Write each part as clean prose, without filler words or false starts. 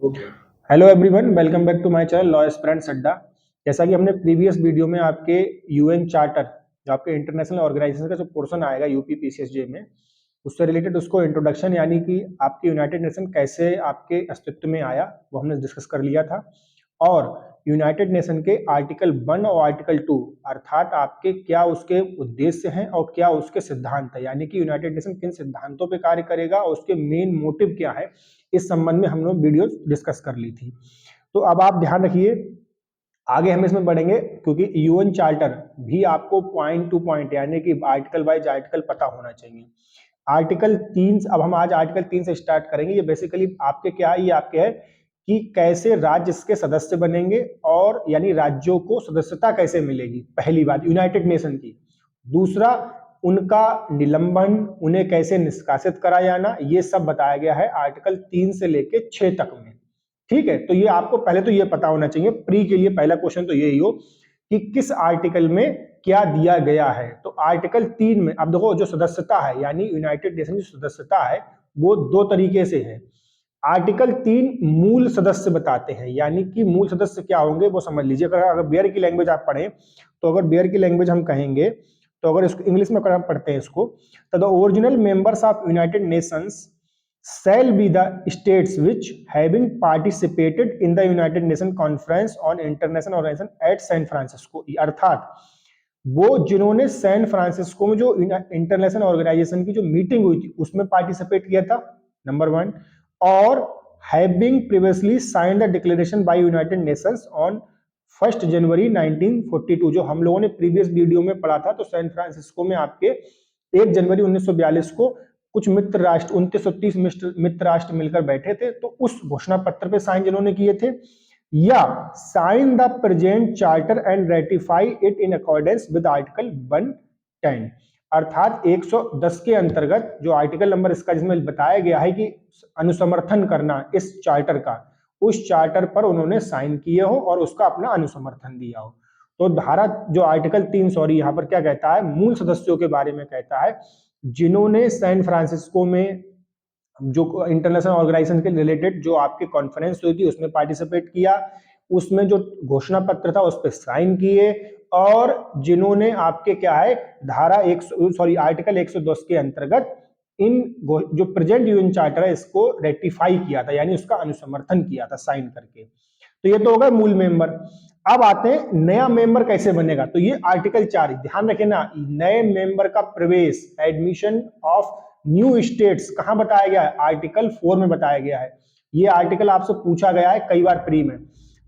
Hello everyone, welcome back to my channel law aspirants Adda. जैसा कि हमने प्रीवियस वीडियो में आपके यूएन चार्टर, जो आपके इंटरनेशनल ऑर्गेनाइजेशन का जो पोर्शन आएगा यूपी पीसीएसजे में, उससे रिलेटेड उसको इंट्रोडक्शन यानी कि आपकी यूनाइटेड नेशन कैसे आपके अस्तित्व में आया वो हमने डिस्कस कर लिया था। और यूनाइटेड नेशन के आर्टिकल 1 और आर्टिकल 2 अर्थात आपके क्या उसके उद्देश्य हैं और क्या उसके सिद्धांत है, यानी कि यूनाइटेड नेशन किन सिद्धांतों पे कार्य करेगा और उसके मेन मोटिव क्या है, इस संबंध में हम लोग वीडियो डिस्कस कर ली थी। तो अब आप ध्यान रखिए, आगे हम इसमें बढ़ेंगे क्योंकि यूएन चार्टर भी आपको पॉइंट टू पॉइंट यानी कि आर्टिकल वाइज आर्टिकल पता होना चाहिए। आर्टिकल 3, अब हम आज आर्टिकल 3 से स्टार्ट करेंगे। ये बेसिकली आपके क्या है, ये आपके है कि कैसे राज्य इसके सदस्य बनेंगे और यानी राज्यों को सदस्यता कैसे मिलेगी, पहली बात यूनाइटेड नेशन की। दूसरा, उनका निलंबन, उन्हें कैसे निष्कासित करा जाना, ये सब बताया गया है आर्टिकल 3 से लेके 6 तक में। ठीक है, तो ये आपको पहले तो ये पता होना चाहिए, प्री के लिए पहला क्वेश्चन तो यही हो कि किस आर्टिकल में क्या दिया गया है। तो आर्टिकल 3 में अब देखो, जो सदस्यता है यानी यूनाइटेड नेशन की सदस्यता है वो दो तरीके से है। आर्टिकल 3 मूल सदस्य बताते हैं, यानी कि मूल सदस्य क्या होंगे वो समझ लीजिए। अगर बेयर की लैंग्वेज आप पढ़ें तो अगर बेयर की लैंग्वेज हम कहेंगे तो अगर इसको इंग्लिश में हम पढ़ते हैं इसको, तो the original members of United Nations shall be the states which having participated in the United Nations Conference on International Organization at San Francisco, अर्थात वो जिन्होंने सैन फ्रांसिस्को में जो इंटरनेशनल ऑर्गेनाइजेशन की जो मीटिंग हुई थी उसमें पार्टिसिपेट किया था, नंबर 1। और having previously signed the declaration by United Nations on 1 January 1942, जो हम लोगों ने प्रीवियस वीडियो में पढ़ा था। तो सैन फ्रांसिस्को में आपके 1 जनवरी 1942 को कुछ मित्र राष्ट्र 2930 मित्र राष्ट्र मिलकर बैठे थे, तो उस घोषणा पत्र पे साइन जिन्होंने किए थे, या sign the present charter and ratify it in accordance with article 110, अर्थात 110 के अंतर्गत जो आर्टिकल नंबर इसका जिसमें बताया गया है कि अनुसमर्थन करना इस चार्टर का, उस चार्टर पर उन्होंने साइन किए हो और उसका अपना अनुसमर्थन दिया हो। तो धारा जो आर्टिकल 3 सॉरी यहाँ पर क्या कहता है, मूल सदस्यों के बारे में कहता है जिन्होंने सैन फ्रांसिस्को में जो इंटरनेशनल ऑर्गेनाइजेशन के रिलेटेड जो आपकी कॉन्फ्रेंस हुई थी उसमें पार्टिसिपेट किया, उसमें जो घोषणा पत्र था उस पर साइन किए, और जिन्होंने आपके क्या है धारा आर्टिकल 110 के अंतर्गत इन जो प्रेजेंट यूएन चार्टर है इसको रेटिफाई किया था, यानी उसका अनुसमर्थन किया था साइन करके। तो ये तो होगा मूल मेंबर। अब आते हैं नया मेंबर कैसे बनेगा, तो ये आर्टिकल 4, ध्यान रखें ना, नए मेंबर का प्रवेश, एडमिशन ऑफ न्यू स्टेट्स कहां बताया गया है, आर्टिकल 4 में बताया गया है। ये आर्टिकल आपसे पूछा गया है कई बार प्री में।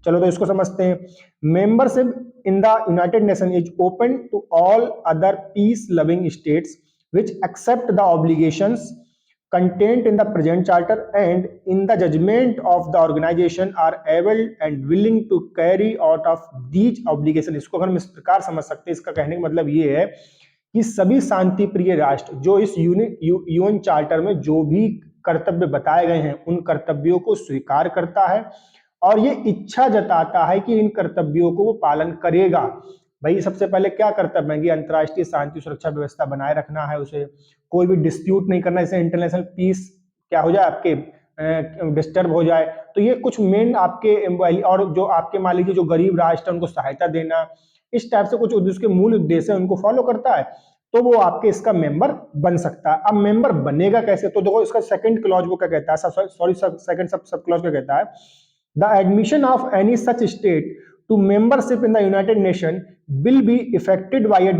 चलो तो इसको समझते हैं। Membership in the United Nation is open to all other peace loving states which accept the obligations contained in the present charter and in the judgment of the organization are able and willing to carry out of these obligations। इसको हम इस प्रकार समझ सकते हैं, इसका कहने का मतलब ये है कि सभी शांति प्रिय राष्ट्र जो इस यूएन चार्टर में जो भी कर्तव्य बताए गए हैं उन कर्तव्यों को स्वीकार करता है और ये इच्छा जताता है कि इन कर्तव्यों को वो पालन करेगा। भाई सबसे पहले क्या कर्तव्य है कि अंतर्राष्ट्रीय शांति सुरक्षा व्यवस्था बनाए रखना है, उसे कोई भी डिस्प्यूट नहीं करना, जैसे इंटरनेशनल पीस क्या हो जाए आपके डिस्टर्ब हो जाए, तो ये कुछ मेन आपके, और जो आपके मान लीजिए जो गरीब राष्ट्र उनको सहायता देना, इस टाइप से कुछ उसके मूल उद्देश्य है उनको फॉलो करता है, तो वो आपके इसका मेंबर बन सकता है। अब मेंबर बनेगा कैसे, तो देखो इसका सेकंड क्लॉज वो क्या कहता है, सेकंड सब क्लॉज क्या कहता है, the admission of any such state to membership in the United Nations will be effected by a